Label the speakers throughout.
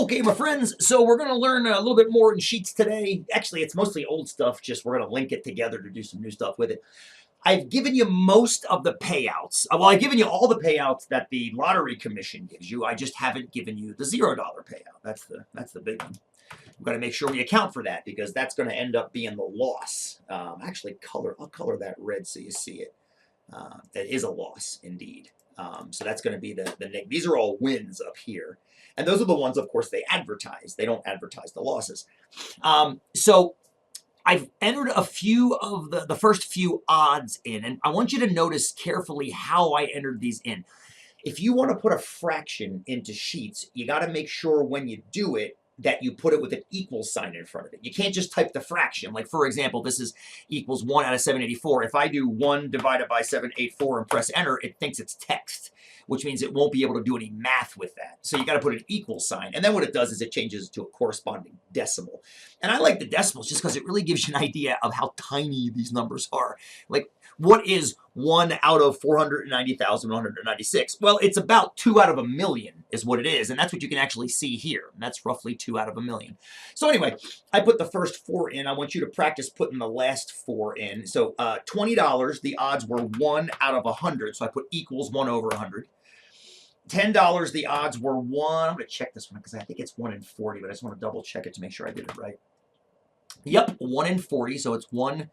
Speaker 1: Okay, my friends, so we're going to learn a little bit more in Sheets today. Actually, it's mostly old stuff, just we're going to link it together to do some new stuff with it. I've given you most of the payouts. Well, I've given you all the payouts that the Lottery Commission gives you. I just haven't given you the $0 payout. That's the big one. We've got to make sure we account for that because that's going to end up being the loss. Actually, I'll color that red so you see it. That is a loss indeed. So that's going to be the these are all wins up here. And those are the ones, of course, they advertise. They don't advertise the losses. So I've entered a few of the first few odds in, and I want you to notice carefully how I entered these in. If you want to put a fraction into Sheets, you got to make sure when you do it that you put it with an equal sign in front of it. You can't just type the fraction. Like, for example, this is equals 1 out of 784. If I do 1 divided by 784 and press enter, it thinks it's text, which means it won't be able to do any math with that. So you got to put an equal sign. And then what it does is it changes to a corresponding decimal. And I like the decimals just because it really gives you an idea of how tiny these numbers are. Like, what is 1 out of 490,196? Well, it's about 2 out of a million is what it is. And that's what you can actually see here. And that's roughly 2 out of a million. So anyway, I put the first 4 in. I want you to practice putting the last 4 in. So $20, the odds were 1 out of 100. So I put equals 1 over 100. $10, the odds were 1. I'm going to check this one because I think it's 1 in 40, but I just want to double check it to make sure I did it right. Yep, 1 in 40. So it's 1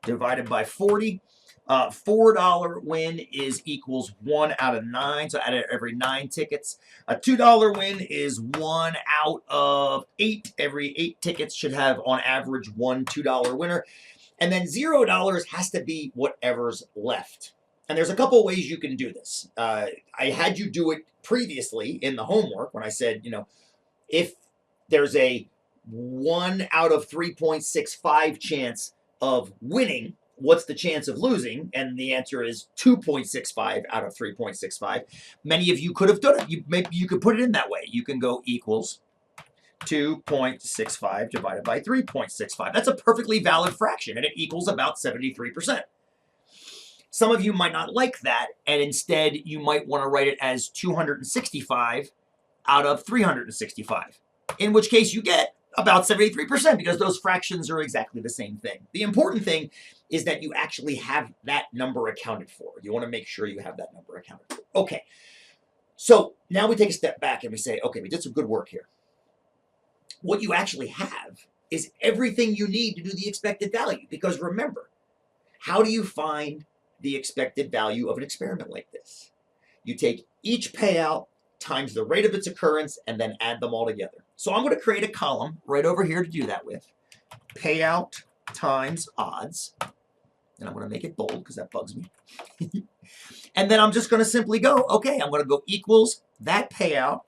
Speaker 1: divided by 40. $4 win is equals 1 out of 9, so out of every 9 tickets. A $2 win is 1 out of 8. Every 8 tickets should have, on average, one $2 winner. And then $0 has to be whatever's left. And there's a couple ways you can do this. I had you do it previously in the homework when I said, you know, if there's a 1 out of 3.65 chance of winning, what's the chance of losing? And the answer is 2.65 out of 3.65. Many of you could have done it. Maybe you could put it in that way. You can go equals 2.65 divided by 3.65. That's a perfectly valid fraction, and it equals about 73%. Some of you might not like that, and instead you might want to write it as 265 out of 365, in which case you get about 73% because those fractions are exactly the same thing. The important thing is that you actually have that number accounted for. You want to make sure you have that number accounted for. Okay, so now we take a step back and we say, okay, we did some good work here. What you actually have is everything you need to do the expected value, because remember, how do you find the expected value of an experiment like this? You take each payout times the rate of its occurrence and then add them all together. So I'm going to create a column right over here to do that with. Payout times odds. And I'm going to make it bold because that bugs me. And then I'm just going to simply go, okay, I'm going to go equals that payout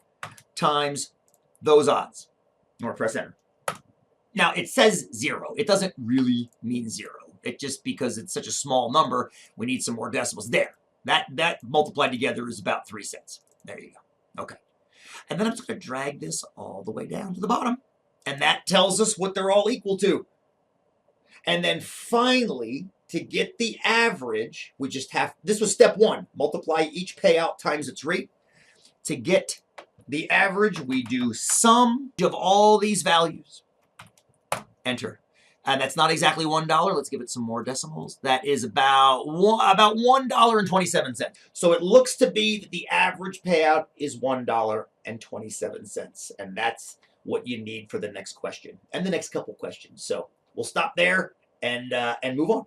Speaker 1: times those odds. I'm going to press enter. Now it says 0. It doesn't really mean 0. It just, because it's such a small number, we need some more decimals. There. That multiplied together is about 3 cents. There you go. Okay. And then I'm just going to drag this all the way down to the bottom. And that tells us what they're all equal to. And then finally, to get the average, we just have, this was step 1, multiply each payout times its rate. To get the average, we do sum of all these values. Enter. And that's not exactly $1. Let's give it some more decimals. That is about $1.27. So it looks to be that the average payout is $1.27. And that's what you need for the next question and the next couple questions. So we'll stop there and move on.